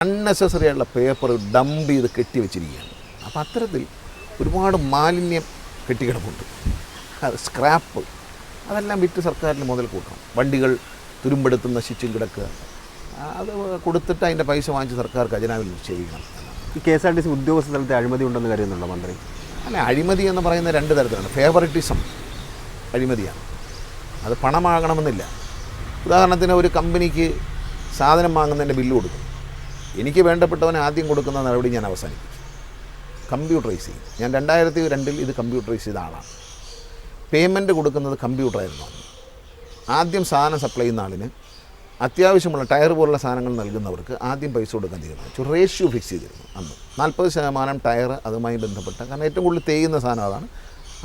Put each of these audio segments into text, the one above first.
Unnecessary ആയിട്ടുള്ള paper dump ചെയ്ത് കെട്ടിവെച്ചിരിക്കുകയാണ്. അപ്പോൾ അത്തരത്തിൽ ഒരുപാട് മാലിന്യം കെട്ടിക്കിടപ്പുണ്ട്. അത് സ്ക്രാപ്പ് അതെല്ലാം വിറ്റ് സർക്കാരിന് മുതൽ കൂട്ടണം. വണ്ടികൾ തുരുമ്പെടുത്ത് നശിച്ചും കിടക്കുക, അത് കൊടുത്തിട്ട് അതിൻ്റെ പൈസ വാങ്ങിച്ച് സർക്കാർ ഖജനാവിൽ ചെയ്യണം. ഈ KSRTC ഉദ്യോഗസ്ഥ തലത്തെ അഴിമതി ഉണ്ടെന്ന് കരുതുന്നുണ്ടോ മന്ത്രി? അല്ല, അഴിമതി എന്ന് പറയുന്ന രണ്ട് തരത്തിലാണ്. ഫേവറിറ്റിസം അഴിമതിയാണ്, അത് പണമാകണമെന്നില്ല. ഉദാഹരണത്തിന് ഒരു കമ്പനിക്ക് സാധനം വാങ്ങുന്നതിൻ്റെ ബില്ല് കൊടുക്കും, എനിക്ക് വേണ്ടപ്പെട്ടവന് ആദ്യം കൊടുക്കുന്ന നടപടി ഞാൻ അവസാനിപ്പിച്ചു. കമ്പ്യൂട്ടറൈസ് ചെയ്യും. ഞാൻ 2002 ഇത് കമ്പ്യൂട്ടറൈസ് ചെയ്ത ആളാണ്. പേയ്മെൻറ്റ് കൊടുക്കുന്നത് കമ്പ്യൂട്ടറായിരുന്നു. ആദ്യം സാധനം സപ്ലൈ ചെയ്യുന്ന ആളിന് അത്യാവശ്യമുള്ള ടയർ പോലുള്ള സാധനങ്ങൾ നൽകുന്നവർക്ക് ആദ്യം പൈസ കൊടുക്കാൻ തീരുമാനിച്ചു. റേഷ്യോ ഫിക്സ് ചെയ്തിരുന്നു അന്ന്. 40% ടയർ അതുമായി ബന്ധപ്പെട്ട, കാരണം ഏറ്റവും കൂടുതൽ തേയുന്ന സാധനം അതാണ്.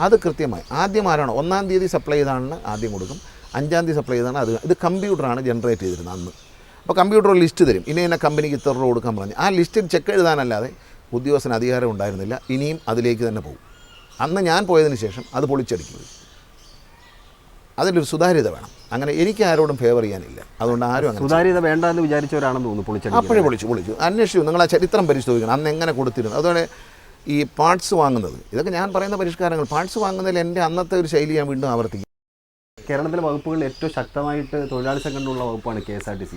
അത് കൃത്യമായി ആദ്യം ആരാണോ 1-ാം തീയതി സപ്ലൈ ചെയ്താണെന്ന് ആദ്യം കൊടുക്കും, 5-ാം തീയതി സപ്ലൈ ചെയ്താണ് അത്. ഇത് കമ്പ്യൂട്ടറാണ് ജനറേറ്റ് ചെയ്തിരുന്നത് അന്ന്. അപ്പോൾ കമ്പ്യൂട്ടർ ഒരു ലിസ്റ്റ് തരും, ഇന്ന കമ്പനിക്ക് ഇത്ര രൂപ കൊടുക്കാൻ പറഞ്ഞു. ആ ലിസ്റ്റിൽ ചെക്ക് എഴുതാനല്ലാതെ ഉദ്യോഗസ്ഥന് അധികാരം ഉണ്ടായിരുന്നില്ല. ഇനിയും അതിലേക്ക് തന്നെ പോകും. അന്ന് ഞാൻ പോയതിന് ശേഷം അത് പൊളിച്ചടിക്കുന്നത്. അതിലൊരു സുതാര്യത വേണം. അങ്ങനെ എനിക്ക് ആരോടും ഫേവർ ചെയ്യാനില്ല. അതുകൊണ്ട് ആരും അങ്ങനെ സുതാര്യത വേണ്ട എന്ന് വിചാരിച്ചവരാണെന്ന് തോന്നുന്നു പൊളിച്ചടി. അപ്പോഴേ പൊളിച്ചു അന്വേഷിച്ചു. നിങ്ങൾ ആ ചരിത്രം പരിശോധിക്കണം, അന്ന് എങ്ങനെ കൊടുത്തിരുന്നു. അതുപോലെ ഈ പാർട്സ് വാങ്ങുന്നത്, ഇതൊക്കെ ഞാൻ പറയുന്ന പരിഷ്കാരങ്ങൾ. പാർട്സ് വാങ്ങുന്നതിൽ എൻ്റെ അന്നത്തെ ഒരു ശൈലി ഞാൻ വീണ്ടും ആവർത്തിക്കും. കേരളത്തിലെ വകുപ്പുകളിൽ ഏറ്റവും ശക്തമായിട്ട് തൊഴിലാളി സംഘടനയുള്ള വകുപ്പാണ് KSRTC.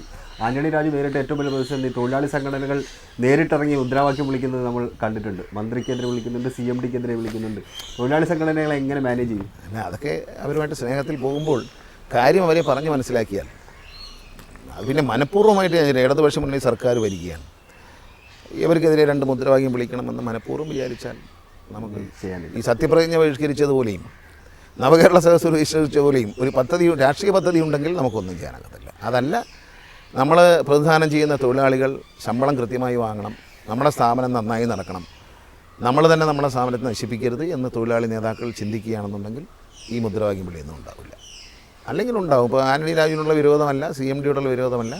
ആന്റണി രാജു നേരിട്ട് ഏറ്റവും വലിയ പ്രതിസന്ധി തൊഴിലാളി സംഘടനകൾ നേരിട്ടിറങ്ങി മുദ്രാവാക്യം വിളിക്കുന്നത് നമ്മൾ കണ്ടിട്ടുണ്ട്. മന്ത്രിക്കെതിരെ വിളിക്കുന്നുണ്ട്, CMDക്കെതിരെ വിളിക്കുന്നുണ്ട്. തൊഴിലാളി സംഘടനകളെ എങ്ങനെ മാനേജ് ചെയ്യും? അതൊക്കെ അവരുമായിട്ട് സ്നേഹത്തിൽ പോകുമ്പോൾ കാര്യം അവരെ പറഞ്ഞ് മനസ്സിലാക്കിയാൽ, അത് പിന്നെ മനഃപൂർവ്വമായിട്ട് ഞാൻ ഇടതുപക്ഷ മുന്നണി സർക്കാർ വരികയാണ്, ഇവർക്കെതിരെ 2 മുദ്രാവാക്യം വിളിക്കണമെന്ന് മനഃപൂർവ്വം വിചാരിച്ചാൽ നമുക്ക് ചെയ്യാനില്ല. ഈ സത്യപ്രതിജ്ഞ ബഹിഷ്കരിച്ചതുപോലെയും നവകേരള സദസ്സ് ബഹിഷ്കരിച്ച പോലെയും ഒരു പദ്ധതി, രാഷ്ട്രീയ പദ്ധതി ഉണ്ടെങ്കിൽ നമുക്കൊന്നും ചെയ്യാനാകത്തില്ല. അതല്ല, നമ്മൾ പ്രതിദാനം ചെയ്യുന്ന തൊഴിലാളികൾ ശമ്പളം കൃത്യമായി വാങ്ങണം, നമ്മുടെ സ്ഥാപനം നന്നായി നടക്കണം, നമ്മൾ തന്നെ നമ്മുടെ സ്ഥാപനത്തെ നശിപ്പിക്കരുത് എന്ന് തൊഴിലാളി നേതാക്കൾ ചിന്തിക്കുകയാണെന്നുണ്ടെങ്കിൽ ഈ മുദ്രാവാക്യം വിളിയൊന്നും ഉണ്ടാവില്ല. അല്ലെങ്കിൽ ഉണ്ടാവും. ഇപ്പോൾ ആന്റണി രാജുവിനുള്ള വിരോധമല്ല, CMDയോടുള്ള വിരോധമല്ല,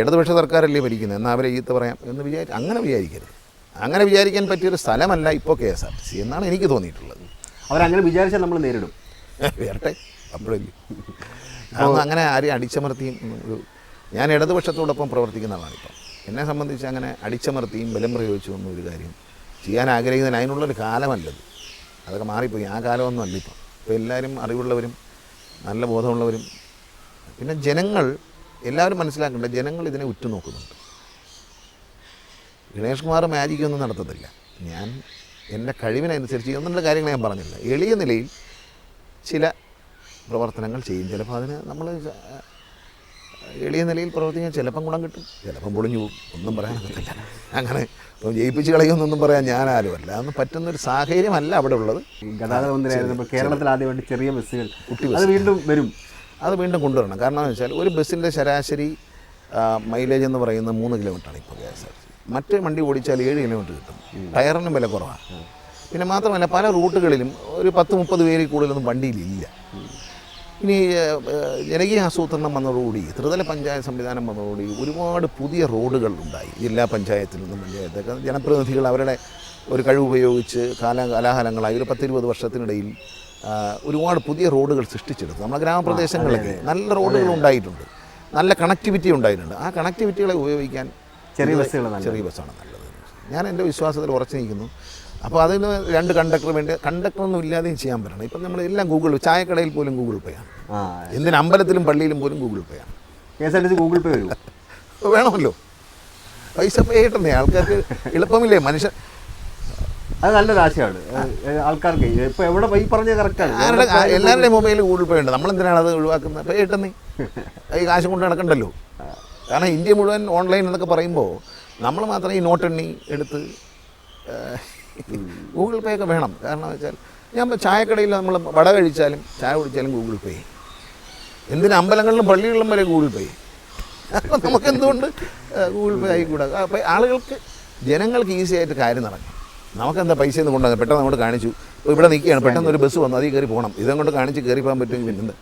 ഇടതുപക്ഷ സർക്കാരല്ലേ ഭരിക്കുന്നത്, എന്നാൽ അവരെ ഈത്ത് പറയാം എന്ന് അങ്ങനെ വിചാരിക്കരുത്. അങ്ങനെ വിചാരിക്കാൻ പറ്റിയൊരു സ്ഥലമല്ല ഇപ്പോൾ KSRTC എന്നാണ് എനിക്ക് തോന്നിയിട്ടുള്ളത്. അവരങ്ങനെ വിചാരിച്ചാൽ നമ്മൾ നേരിടും. വരട്ടെ, അപ്പോഴല്ലേ. അതൊന്നും അങ്ങനെ ആരെയും അടിച്ചമർത്തിയും ഞാൻ ഇടതുപക്ഷത്തോടൊപ്പം പ്രവർത്തിക്കുന്ന ആളാണിപ്പം. എന്നെ സംബന്ധിച്ച് അങ്ങനെ അടിച്ചമർത്തിയും ബലം പ്രയോഗിച്ചു ഒന്നും ഒരു കാര്യം ചെയ്യാൻ ആഗ്രഹിക്കുന്നതിന് അതിനുള്ളൊരു കാലമല്ലത്. അതൊക്കെ മാറിപ്പോയി. ആ കാലമൊന്നും അല്ല ഇപ്പം. ഇപ്പോൾ എല്ലാവരും അറിവുള്ളവരും നല്ല ബോധമുള്ളവരും, പിന്നെ ജനങ്ങൾ എല്ലാവരും മനസ്സിലാക്കേണ്ട, ജനങ്ങൾ ഇതിനെ ഉറ്റുനോക്കുന്നുണ്ട്. ഗണേഷ് കുമാർ മാജിക്കൊന്നും നടത്തത്തില്ല. ഞാൻ എൻ്റെ കഴിവിനനുസരിച്ച് എന്നുള്ള കാര്യങ്ങൾ ഞാൻ പറഞ്ഞില്ല. എളിയ നിലയിൽ ചില പ്രവർത്തനങ്ങൾ ചെയ്യും. ചിലപ്പോൾ അതിന് നമ്മൾ എളിയ നിലയിൽ പ്രവർത്തിക്കാൻ ചിലപ്പം ഗുണം കിട്ടും, ചിലപ്പം പൊളിഞ്ഞു പോകും. ഒന്നും പറയാനൊക്കത്തില്ല. അങ്ങനെ ഇപ്പം ജയിപ്പിച്ച് കളയുമെന്നൊന്നും പറയാൻ ഞാൻ ആരുമല്ല. അതൊന്നും പറ്റുന്നൊരു സാഹചര്യമല്ല അവിടെ ഉള്ളത്. ഗതാഗത മന്ത്രിയായിരുന്നു കേരളത്തിൽ ആദ്യമായിട്ട് ചെറിയ ബസ്സുകൾ അത് വീണ്ടും വരും. അത് വീണ്ടും കൊണ്ടുവരണം. കാരണം എന്ന് വെച്ചാൽ ഒരു ബസ്സിൻ്റെ ശരാശരി മൈലേജ് എന്ന് പറയുന്നത് 3 കിലോമീറ്ററാണ് ഇപ്പോൾ KSRTC. മറ്റേ വണ്ടി ഓടിച്ചാൽ 7 കിലോമീറ്റർ കിട്ടും. ടയറിനും വില കുറവാണ്. പിന്നെ മാത്രമല്ല പല റൂട്ടുകളിലും ഒരു 10-30 പേരിൽ കൂടുതലൊന്നും വണ്ടിയിലില്ല. ഇനി ജനകീയ ആസൂത്രണം വന്നതോടുകൂടി, ത്രിതല പഞ്ചായത്ത് സംവിധാനം വന്നതോടുകൂടി ഒരുപാട് പുതിയ റോഡുകൾ ഉണ്ടായി. ജില്ലാ പഞ്ചായത്തിൽ നിന്നും പഞ്ചായത്തൊക്കെ ജനപ്രതിനിധികൾ അവരുടെ ഒരു കഴിവ് ഉപയോഗിച്ച് കാലാകാലങ്ങളായി ഒരു 10-20 വർഷത്തിനിടയിൽ ഒരുപാട് പുതിയ റോഡുകൾ സൃഷ്ടിച്ചെടുത്തു. നമ്മുടെ ഗ്രാമപ്രദേശങ്ങളിലൊക്കെ നല്ല റോഡുകൾ ഉണ്ടായിട്ടുണ്ട്, നല്ല കണക്ടിവിറ്റി ഉണ്ടായിട്ടുണ്ട്. ആ കണക്ടിവിറ്റികളെ ഉപയോഗിക്കാൻ ചെറിയ ബസ്സാണ് നല്ലത്. ഞാൻ എൻ്റെ വിശ്വാസത്തിൽ ഉറച്ചു നിൽക്കുന്നു. അപ്പോൾ അതിന് 2 കണ്ടക്ടർ വേണ്ടി, കണ്ടക്ടറൊന്നും ഇല്ലാതെയും ചെയ്യാൻ പറ്റണം. ഇപ്പം നമ്മൾ എല്ലാം ഗൂഗിൾ, ചായക്കടയിൽ പോലും ഗൂഗിൾ പേ ആണ്. എന്തിന് അമ്പലത്തിലും പള്ളിയിലും പോലും ഗൂഗിൾ പേ ആണ്. KSRTC ഗൂഗിൾ പേ വരും. വേണമല്ലോ, പൈസ പേ ചെയ്യട്ടെ. ആൾക്കാർക്ക് എളുപ്പമില്ലേ മനുഷ്യൻ. അത് നല്ലൊരു ആശയമാണ് ആൾക്കാർക്ക്. ഇപ്പോൾ എവിടെ ഈ പറഞ്ഞ കറക്റ്റാണ്. എല്ലാവരുടെയും മൊബൈലിൽ ഗൂഗിൾ പേ ഉണ്ട്. നമ്മളെന്തിനാണ് അത് ഒഴിവാക്കുന്നത്? പേ കിട്ടുന്നേ, ഈ കാശ് കൊണ്ട് നടക്കണ്ടല്ലോ. കാരണം ഇന്ത്യ മുഴുവൻ ഓൺലൈൻ എന്നൊക്കെ പറയുമ്പോൾ നമ്മൾ മാത്രം ഈ നോട്ടെണ്ണി എടുത്ത് ഗൂഗിൾ പേ ഒക്കെ വേണം. കാരണം വെച്ചാൽ ഞാൻ ചായക്കടയിൽ നമ്മൾ വട കഴിച്ചാലും ചായ കുടിച്ചാലും ഗൂഗിൾ പേ. എന്തിന് അമ്പലങ്ങളിലും പള്ളികളിലും വരെ ഗൂഗിൾ പേ. അപ്പോൾ നമുക്ക് എന്തുകൊണ്ട് ഗൂഗിൾ പേ ആയിക്കൂടാ? അപ്പോൾ ആളുകൾക്ക്, ജനങ്ങൾക്ക് ഈസി ആയിട്ട് കാര്യം നടക്കും. നമുക്കെന്താ പൈസ ഒന്നും കൊണ്ടുവന്നത്, പെട്ടെന്ന് അങ്ങോട്ട് കാണിച്ചു, ഇപ്പോൾ ഇവിടെ നിൽക്കുകയാണ്, പെട്ടെന്ന് ഒരു ബസ് വന്നു, അതിൽ കയറി പോകണം, ഇതങ്ങോട്ട് കാണിച്ച് കയറി പോകാൻ പറ്റുമെങ്കിൽ പിന്നെന്താ?